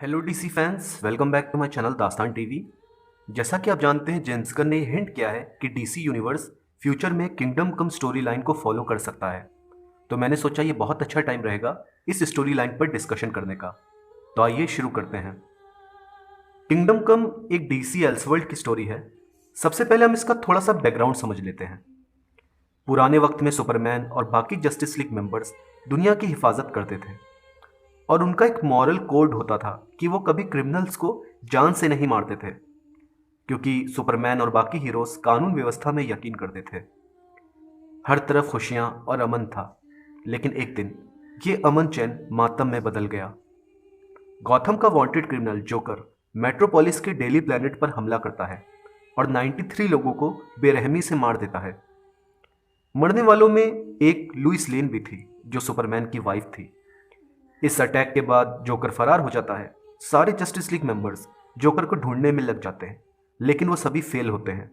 Hello DC fans, welcome back to my channel Dastaan TV. जैसा कि आप जानते हैं, जेम्स गन ने हिंट किया है कि डीसी यूनिवर्स फ्यूचर में किंगडम कम स्टोरी लाइन को फॉलो कर सकता है। तो मैंने सोचा ये बहुत अच्छा टाइम रहेगा इस स्टोरी लाइन पर डिस्कशन करने का। तो आइए शुरू करते हैं। किंगडम कम एक डीसी एल्सवर्ल्ड की स्टोरी है। सबसे पहले हम इसका थोड़ा सा बैकग्राउंड समझ लेते हैं। पुराने वक्त में सुपरमैन और बाकी जस्टिस लीग मेंबर्स दुनिया की हिफाजत करते थे और उनका एक मॉरल कोड होता था कि वो कभी क्रिमिनल्स को जान से नहीं मारते थे, क्योंकि सुपरमैन और बाकी हीरोज कानून व्यवस्था में यकीन करते थे। हर तरफ खुशियां और अमन था, लेकिन एक दिन ये अमन चैन मातम में बदल गया। गॉथम का वांटेड क्रिमिनल जोकर मेट्रोपोलिस के डेली प्लैनेट पर हमला करता है और 93 लोगों को बेरहमी से मार देता है। मरने वालों में एक लुइस लेन भी थी, जो सुपरमैन की वाइफ थी। इस अटैक के बाद जोकर फरार हो जाता है। सारे जस्टिस लीग मेंबर्स जोकर को ढूंढने में लग जाते हैं, लेकिन वो सभी फेल होते हैं।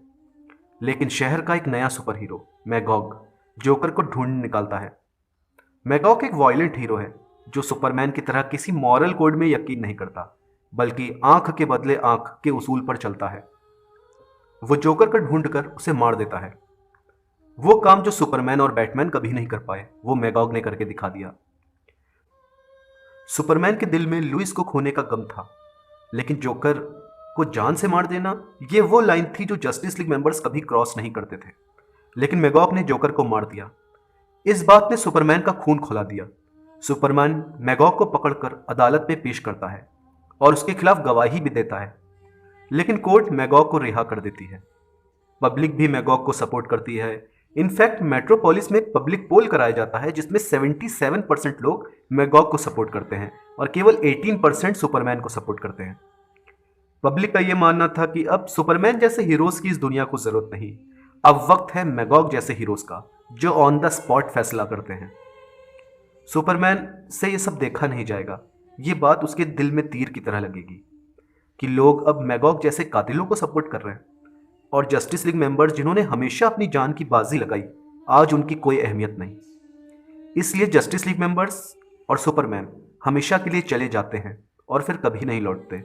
लेकिन शहर का एक नया सुपर हीरो मैगॉग जोकर को ढूंढ निकालता है। मैगॉग एक वायलेंट हीरो है जो सुपरमैन की तरह किसी मॉरल कोड में यकीन नहीं करता, बल्कि आंख के बदले आंख के उसूल पर चलता है। वो जोकर को ढूंढकर उसे मार देता है। वो काम जो सुपरमैन और बैटमैन कभी नहीं कर पाए, वो मैगॉग ने करके दिखा दिया। सुपरमैन के दिल में लुइस को खोने का गम था, लेकिन जोकर को जान से मार देना ये वो लाइन थी जो जस्टिस लीग मेंबर्स कभी क्रॉस नहीं करते थे। लेकिन मैगॉग ने जोकर को मार दिया। इस बात ने सुपरमैन का खून खौला दिया। सुपरमैन मैगॉग को पकड़कर अदालत में पेश करता है और उसके खिलाफ गवाही भी देता है, लेकिन कोर्ट मैगॉग को रिहा कर देती है। पब्लिक भी मैगॉग को सपोर्ट करती है। इनफैक्ट मेट्रोपोलिस में पब्लिक पोल कराया जाता है, जिसमें 77% लोग मैगॉग को सपोर्ट करते हैं और केवल 18% सुपरमैन को सपोर्ट करते हैं। पब्लिक का यह मानना था कि अब सुपरमैन जैसे हीरोज की इस दुनिया को जरूरत नहीं, अब वक्त है मैगॉग जैसे हीरोज का, जो ऑन द स्पॉट फैसला करते हैं। सुपरमैन से यह सब देखा नहीं जाएगा। ये बात उसके दिल में तीर की तरह लगेगी कि लोग अब मैगॉग जैसे कातिलों को सपोर्ट कर रहे हैं, और जस्टिस लीग मेंबर्स जिन्होंने हमेशा अपनी जान की बाजी लगाई, आज उनकी कोई अहमियत नहीं। इसलिए जस्टिस लीग मेंबर्स और सुपरमैन हमेशा के लिए चले जाते हैं और फिर कभी नहीं लौटते।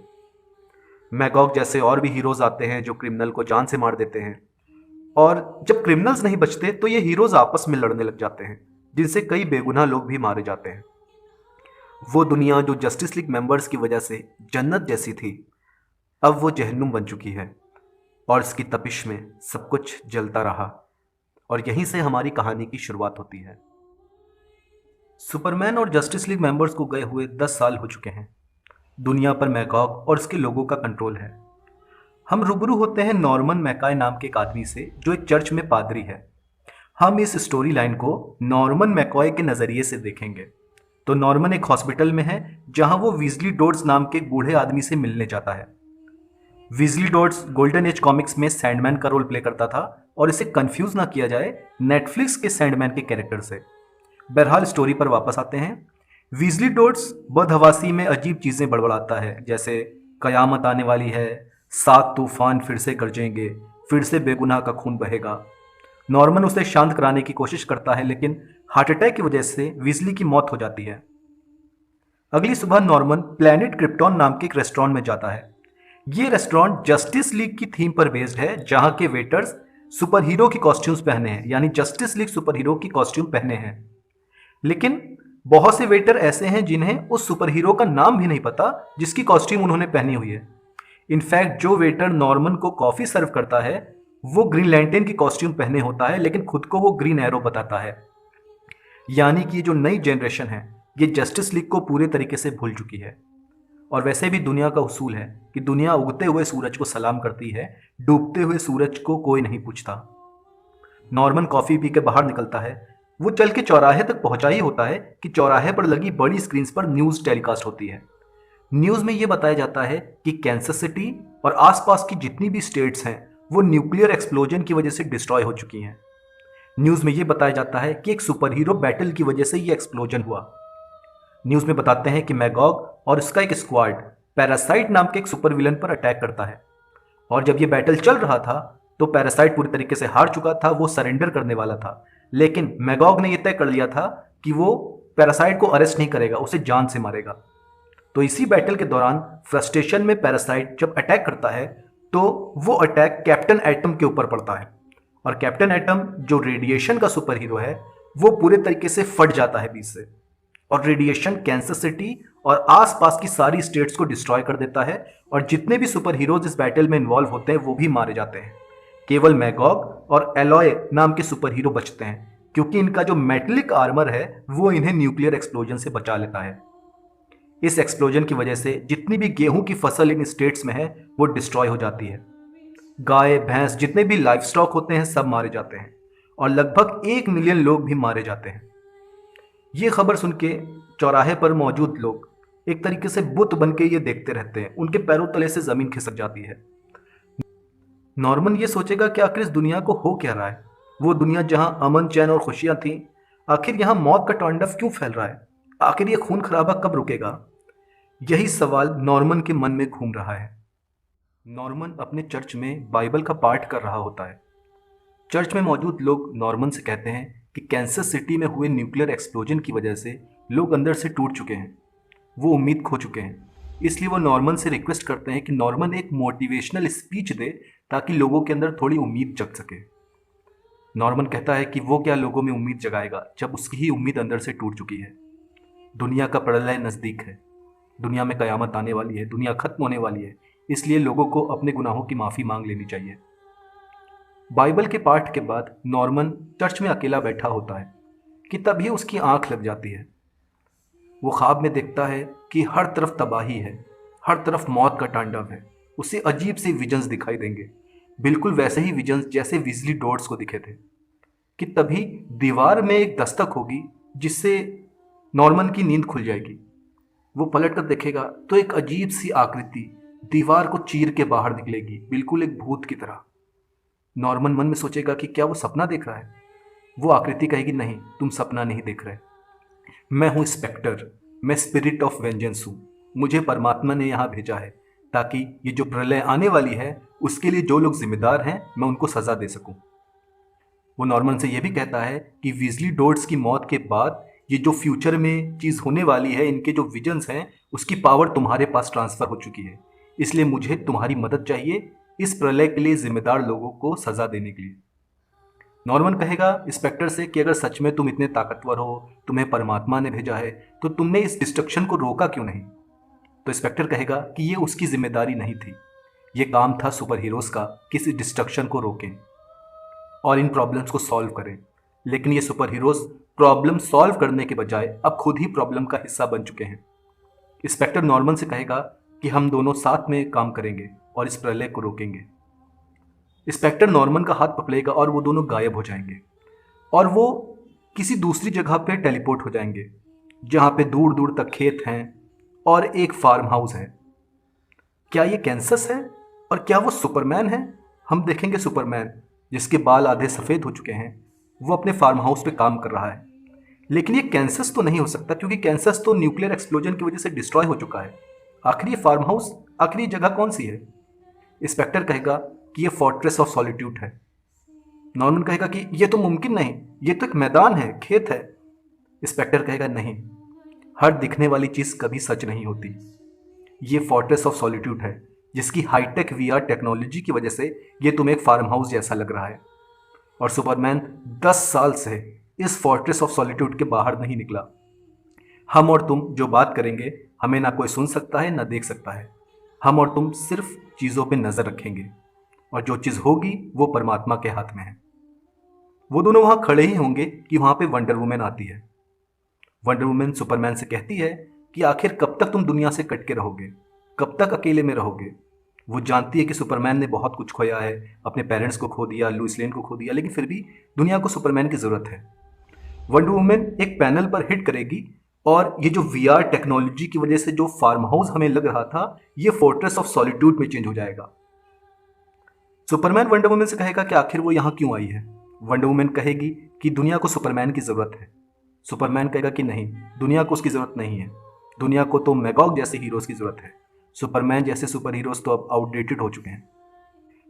मैगॉग जैसे और भी हीरोज आते हैं जो क्रिमिनल को जान से मार देते हैं, और जब क्रिमिनल्स नहीं बचते तो ये हीरोज आपस में लड़ने लग जाते हैं, जिनसे कई बेगुनाह लोग भी मारे जाते हैं। वो दुनिया जो जस्टिस लीग मेंबर्स की वजह से जन्नत जैसी थी, अब वो जहन्नुम बन चुकी है और इसकी तपिश में सब कुछ जलता रहा। और यहीं से हमारी कहानी की शुरुआत होती है। सुपरमैन और जस्टिस लीग मेंबर्स को गए हुए 10 साल हो चुके हैं। दुनिया पर मैगॉग और उसके लोगों का कंट्रोल है। हम रूबरू होते हैं नॉर्मन मैकाय नाम के एक आदमी से, जो एक चर्च में पादरी है। हम इस स्टोरी लाइन को नॉर्मन मैकॉय के नज़रिए से देखेंगे। तो नॉर्मन एक हॉस्पिटल में है, जहां वो वीजली डॉड्स नाम के एक बूढ़े आदमी से मिलने जाता है। वीजली डॉड्स गोल्डन एज कॉमिक्स में सैंडमैन का रोल प्ले करता था, और इसे कंफ्यूज ना किया जाए नेटफ्लिक्स के सैंडमैन के कैरेक्टर से। बहरहाल स्टोरी पर वापस आते हैं। वीजली डॉड्स बदहवासी में अजीब चीजें बड़बड़ाता है, जैसे कयामत आने वाली है, 7 तूफान फिर से गरजेंगे, फिर से बेगुनाह का खून बहेगा। नॉर्मन उसे शांत कराने की कोशिश करता है, लेकिन हार्ट अटैक की वजह से वीजली की मौत हो जाती है। अगली सुबह नॉर्मन प्लैनेट क्रिप्टॉन नाम के एक रेस्टोरेंट में जाता है। ये रेस्टोरेंट जस्टिस लीग की थीम पर बेस्ड है, जहां के वेटर्स सुपर हीरो की कॉस्ट्यूम्स पहने हैं, यानी जस्टिस लीग सुपर हीरो की कॉस्ट्यूम पहने हैं। लेकिन बहुत से वेटर ऐसे हैं जिन्हें उस सुपर हीरो का नाम भी नहीं पता जिसकी कॉस्ट्यूम उन्होंने पहनी हुई है। इनफैक्ट जो वेटर नॉर्मन को कॉफी सर्व करता है, वो ग्रीन लैंटर्न की कॉस्ट्यूम पहने होता है, लेकिन खुद को वो ग्रीन एरो बताता है। यानी कि जो नई जनरेशन है, ये जस्टिस लीग को पूरे तरीके से भूल चुकी है। और वैसे भी दुनिया का उसूल है कि दुनिया उगते हुए सूरज को सलाम करती है, डूबते हुए सूरज को कोई नहीं पूछता। नॉर्मन कॉफी पी के बाहर निकलता है। वो चल के चौराहे तक पहुंचा ही होता है कि चौराहे पर लगी बड़ी स्क्रीन पर न्यूज टेलीकास्ट होती है। न्यूज में यह बताया जाता है कि कैंसस सिटी और आसपास की जितनी भी स्टेट्स हैं, वो न्यूक्लियर एक्सप्लोजन की वजह से डिस्ट्रॉय हो चुकी हैं। न्यूज में यह बताया जाता है कि एक सुपर हीरो बैटल की वजह से यह एक्सप्लोजन हुआ। न्यूज में बताते हैं कि मैगॉग और उसका एक स्क्वाड पैरासाइट नाम के एक सुपर विलन पर अटैक करता है, और जब यह बैटल चल रहा था तो पैरासाइट पूरी तरीके से हार चुका था, वो सरेंडर करने वाला था। लेकिन मैगॉग ने यह तय कर लिया था कि वो पैरासाइट को अरेस्ट नहीं करेगा, उसे जान से मारेगा। तो इसी बैटल के दौरान फ्रस्ट्रेशन में पैरासाइट जब अटैक करता है तो वो अटैक कैप्टन एटम के ऊपर पड़ता है, और कैप्टन एटम जो रेडिएशन का सुपर हीरो है वो पूरे तरीके से फट जाता है बीच से, और रेडिएशन कैंसस सिटी और आसपास की सारी स्टेट्स को डिस्ट्रॉय कर देता है, और जितने भी सुपर हीरोज इस बैटल में इन्वॉल्व होते हैं वो भी मारे जाते हैं। केवल मैगॉग और एलॉय नाम के सुपर हीरो बचते हैं, क्योंकि इनका जो मेटलिक आर्मर है वो इन्हें न्यूक्लियर एक्सप्लोजन से बचा लेता है। इस एक्सप्लोजन की वजह से जितनी भी गेहूं की फसल इन स्टेट्स में है वो डिस्ट्रॉय हो जाती है। गाय भैंस जितने भी लाइफ स्टॉक होते हैं सब मारे जाते हैं, और लगभग 1 मिलियन लोग भी मारे जाते हैं। ये खबर सुन के चौराहे पर मौजूद लोग एक तरीके से बुत बन के ये देखते रहते हैं, उनके पैरों तले से जमीन खिसक जाती है। नॉर्मन ये सोचेगा कि आखिर इस दुनिया को हो क्या रहा है, वो दुनिया जहां अमन चैन और खुशियां थी, आखिर यहां मौत का तांडव क्यों फैल रहा है, आखिर ये खून खराबा कब रुकेगा। यही सवाल नॉर्मन के मन में घूम रहा है। नॉर्मन अपने चर्च में बाइबल का पाठ कर रहा होता है। चर्च में मौजूद लोग नॉर्मन से कहते हैं कि कैंसस सिटी में हुए न्यूक्लियर एक्सप्लोजन की वजह से लोग अंदर से टूट चुके हैं, वो उम्मीद खो चुके हैं। इसलिए वो नॉर्मन से रिक्वेस्ट करते हैं कि नॉर्मन एक मोटिवेशनल स्पीच दे ताकि लोगों के अंदर थोड़ी उम्मीद जग सके। नॉर्मन कहता है कि वो क्या लोगों में उम्मीद जगाएगा जब उसकी ही उम्मीद अंदर से टूट चुकी है। दुनिया का प्रलय नज़दीक है, दुनिया में कयामत आने वाली है, दुनिया खत्म होने वाली है, इसलिए लोगों को अपने गुनाहों की माफ़ी मांग लेनी चाहिए। बाइबल के पाठ के बाद नॉर्मन चर्च में अकेला बैठा होता है कि तभी उसकी आंख लग जाती है। वो ख्वाब में देखता है कि हर तरफ तबाही है, हर तरफ मौत का तांडव है। उसे अजीब से विजन्स दिखाई देंगे, बिल्कुल वैसे ही विजन्स जैसे विजली डॉट्स को दिखे थे। कि तभी दीवार में एक दस्तक होगी जिससे नॉर्मन की नींद खुल जाएगी। वो पलट कर देखेगा तो एक अजीब सी आकृति दीवार को चीर के बाहर निकलेगी, बिल्कुल एक भूत की तरह। नॉर्मन मन में सोचेगा कि क्या वो सपना देख रहा है। वो आकृति कहेगी, नहीं तुम सपना नहीं देख रहे, मैं हूँ स्पेक्टर, मैं स्पिरिट ऑफ वेंजेंस हूँ। मुझे परमात्मा ने यहाँ भेजा है ताकि ये जो प्रलय आने वाली है उसके लिए जो लोग जिम्मेदार हैं मैं उनको सज़ा दे सकूँ। वो नॉर्मन से यह भी कहता है कि वीजली डॉट्स की मौत के बाद ये जो फ्यूचर में चीज़ होने वाली है, इनके जो विजन्स हैं उसकी पावर तुम्हारे पास ट्रांसफ़र हो चुकी है, इसलिए मुझे तुम्हारी मदद चाहिए इस प्रलय के लिए जिम्मेदार लोगों को सज़ा देने के लिए। नॉर्मन कहेगा इंस्पेक्टर से कि अगर सच में तुम इतने ताकतवर हो, तुम्हें परमात्मा ने भेजा है, तो तुमने इस डिस्ट्रक्शन को रोका क्यों नहीं। तो इंस्पेक्टर कहेगा कि ये उसकी जिम्मेदारी नहीं थी, ये काम था सुपर हीरोज़ का कि इस डिस्ट्रक्शन को रोकें और इन प्रॉब्लम्स को सॉल्व करें। लेकिन ये सुपर हीरोज़ प्रॉब्लम सॉल्व करने के बजाय अब खुद ही प्रॉब्लम का हिस्सा बन चुके हैं। इंस्पेक्टर नॉर्मन से कहेगा कि हम दोनों साथ में काम करेंगे और इस प्रलय को रोकेंगे। इंस्पेक्टर नॉर्मन का हाथ पकड़ेगा और वो दोनों गायब हो जाएंगे और वो किसी दूसरी जगह पे टेलीपोर्ट हो जाएंगे जहाँ पे दूर दूर तक खेत हैं और एक फार्म हाउस है। क्या ये कैंसस है और क्या वो सुपरमैन है? हम देखेंगे सुपरमैन जिसके बाल आधे सफ़ेद हो चुके हैं, वो अपने फार्म हाउस पे काम कर रहा है। लेकिन ये कैंसस तो नहीं हो सकता क्योंकि कैंसस तो न्यूक्लियर एक्सप्लोजन की वजह से डिस्ट्रॉय हो चुका है। आखिर ये फार्म हाउस, आखिर ये जगह कौन सी है? इंस्पेक्टर कहेगा कि ये फोर्ट्रेस ऑफ सॉलिट्यूड है। नॉर्मन कहेगा कि ये तो मुमकिन नहीं, ये तो एक मैदान है, खेत है। इंस्पेक्टर कहेगा नहीं, हर दिखने वाली चीज़ कभी सच नहीं होती। ये फोर्ट्रेस ऑफ सॉलिट्यूड है जिसकी हाईटेक वीआर टेक्नोलॉजी की वजह से ये तुम्हें एक फार्म हाउस जैसा लग रहा है। और सुपरमैन 10 साल से इस फोर्ट्रेस ऑफ सॉलिट्यूड के बाहर नहीं निकला। हम और तुम जो बात करेंगे हमें ना कोई सुन सकता है ना देख सकता है। हम और तुम सिर्फ चीज़ों पे नज़र रखेंगे और जो चीज़ होगी वो परमात्मा के हाथ में है। वो दोनों वहाँ खड़े ही होंगे कि वहाँ पे वंडर वुमेन आती है। वंडर वुमेन सुपरमैन से कहती है कि आखिर कब तक तुम दुनिया से कट के रहोगे, कब तक अकेले में रहोगे। वो जानती है कि सुपरमैन ने बहुत कुछ खोया है, अपने पेरेंट्स को खो दिया, लुइस लेन को खो दिया, लेकिन फिर भी दुनिया को सुपरमैन की ज़रूरत है। वंडर वुमेन एक पैनल पर हिट करेगी और ये जो वीआर टेक्नोलॉजी की वजह से जो फार्म हाउस हमें लग रहा था ये फोर्ट्रेस ऑफ सॉलिट्यूड में चेंज हो जाएगा। सुपरमैन वंडर वुमेन से कहेगा कि आखिर वो यहाँ क्यों आई है। वंडर वुमेन कहेगी कि दुनिया को सुपरमैन की ज़रूरत है। सुपरमैन कहेगा कि नहीं, दुनिया को उसकी ज़रूरत नहीं है, दुनिया को तो मैगॉग जैसे हीरोज़ की ज़रूरत है। सुपरमैन जैसे सुपर हीरोज़ तो अब आउटडेटेड हो चुके हैं।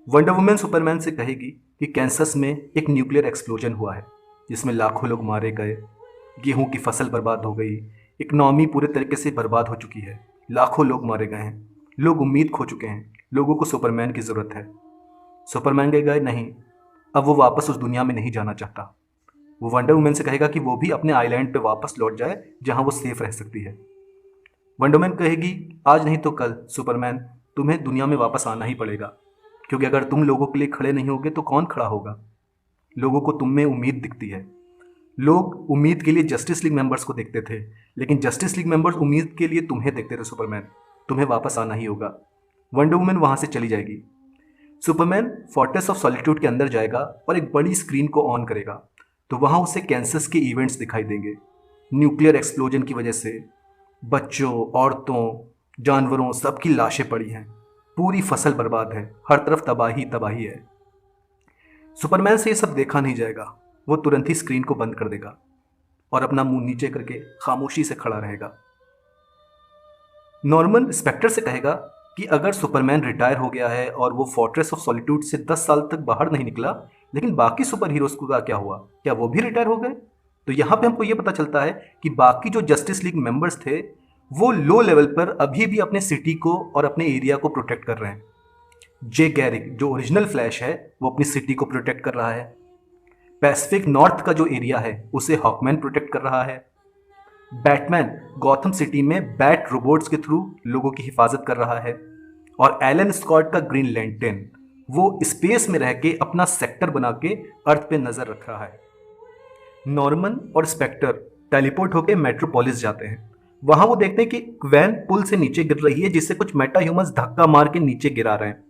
वंडर वुमेन सुपरमैन से कहेगी कि कैंसस में एक न्यूक्लियर एक्सप्लोजन हुआ है जिसमें लाखों लोग मारे गए, गेहूं की फसल बर्बाद हो गई, इकनॉमी पूरे तरीके से बर्बाद हो चुकी है। लाखों लोग मारे गए हैं, लोग उम्मीद खो चुके हैं, लोगों को सुपरमैन की ज़रूरत है। सुपरमैन कहेगा नहीं, अब वो वापस उस दुनिया में नहीं जाना चाहता। वो वंडर वुमन से कहेगा कि वो भी अपने आइलैंड पे वापस लौट जाए जहां वो सेफ रह सकती है। वंडर वुमन कहेगी आज नहीं तो कल सुपरमैन तुम्हें दुनिया में वापस आना ही पड़ेगा, क्योंकि अगर तुम लोगों के लिए खड़े नहीं होगे तो कौन खड़ा होगा। लोगों को तुम में उम्मीद दिखती है। लोग उम्मीद के लिए जस्टिस लीग मेंबर्स को देखते थे, लेकिन जस्टिस लीग मेंबर्स उम्मीद के लिए तुम्हें देखते थे। सुपरमैन, तुम्हें वापस आना ही होगा। वंडर वुमन वहां से चली जाएगी। सुपरमैन फोर्ट्रेस ऑफ सॉलिट्यूड के अंदर जाएगा और एक बड़ी स्क्रीन को ऑन करेगा, तो वहां उसे कैंसर्स के इवेंट्स दिखाई देंगे। न्यूक्लियर एक्सप्लोजन की वजह से बच्चों, औरतों, जानवरों सबकी लाशें पड़ी हैं। पूरी फसल बर्बाद है, हर तरफ तबाही तबाही है। सुपरमैन से ये सब देखा नहीं जाएगा। वो तुरंत ही स्क्रीन को बंद कर देगा और अपना मुंह नीचे करके खामोशी से खड़ा रहेगा। नॉर्मन स्पेक्टर से कहेगा कि अगर सुपरमैन रिटायर हो गया है और वो फोर्ट्रेस ऑफ सॉलिट्यूड से 10 साल तक बाहर नहीं निकला, लेकिन बाकी सुपर हीरोज का क्या हुआ? क्या वो भी रिटायर हो गए? तो यहाँ पे हमको ये पता चलता है कि बाकी जो जस्टिस लीग मेंबर्स थे वो लो लेवल पर अभी भी अपने सिटी को और अपने एरिया को प्रोटेक्ट कर रहे हैं। जे गैरिक जो ओरिजिनल फ्लैश है वो अपनी सिटी को प्रोटेक्ट कर रहा है। पैसिफिक नॉर्थ का जो एरिया है उसे हॉकमैन प्रोटेक्ट कर रहा है। बैटमैन गॉथम सिटी में बैट रोबोट्स के थ्रू लोगों की हिफाजत कर रहा है। और एलन स्कॉट का ग्रीन लैंटर्न वो स्पेस में रह के अपना सेक्टर बना के अर्थ पे नजर रख रहा है। नॉर्मन और स्पेक्टर टेलीपोर्ट होकर मेट्रोपोलिस जाते हैं। वहां वो देखते हैं कि वैन पुल से नीचे गिर रही है, जिससे कुछ मेटा ह्यूमंस धक्का मार के नीचे गिरा रहे हैं।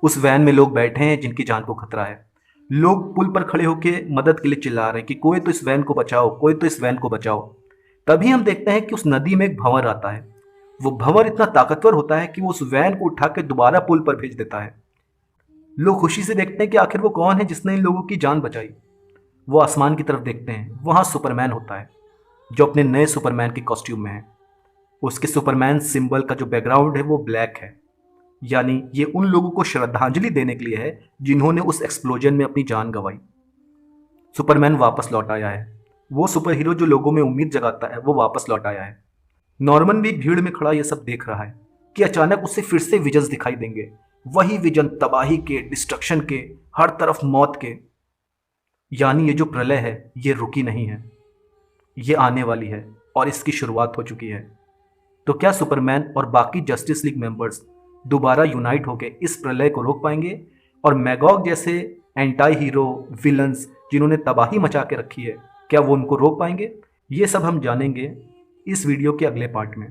उस वैन में लोग बैठे हैं जिनकी जान को खतरा है। लोग पुल पर खड़े होकर मदद के लिए चिल्ला रहे हैं कि कोई तो इस वैन को बचाओ, कोई तो इस वैन को बचाओ। तभी हम देखते हैं कि उस नदी में एक भंवर आता है। वो भंवर इतना ताकतवर होता है कि वो उस वैन को उठा के दोबारा पुल पर भेज देता है। लोग खुशी से देखते हैं कि आखिर वो कौन है जिसने इन लोगों की जान बचाई। वो आसमान की तरफ देखते हैं, वहां सुपरमैन होता है जो अपने नए सुपरमैन के कॉस्ट्यूम में है। उसके सुपरमैन सिंबल का जो बैकग्राउंड है वो ब्लैक है, यानी ये उन लोगों को श्रद्धांजलि देने के लिए है जिन्होंने उस एक्सप्लोजन में अपनी जान गंवाई। सुपरमैन वापस लौट आया है। वो सुपर हीरो जो लोगों में उम्मीद जगाता है वो वापस लौट आया है। नॉर्मन भी भीड़ में खड़ा ये सब देख रहा है कि अचानक उसे फिर से विजन्स दिखाई देंगे। वही विजन तबाही के, डिस्ट्रक्शन के, हर तरफ मौत के। यानी ये जो प्रलय है ये रुकी नहीं है, ये आने वाली है और इसकी शुरुआत हो चुकी है। तो क्या सुपरमैन और बाकी जस्टिस लीग मेंबर्स दोबारा यूनाइट होकर इस प्रलय को रोक पाएंगे? और मैगॉग जैसे एंटी हीरो विलन्स जिन्होंने तबाही मचा के रखी है, क्या वो उनको रोक पाएंगे? ये सब हम जानेंगे इस वीडियो के अगले पार्ट में।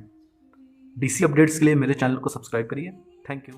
डीसी अपडेट्स के लिए मेरे चैनल को सब्सक्राइब करिए। Thank you.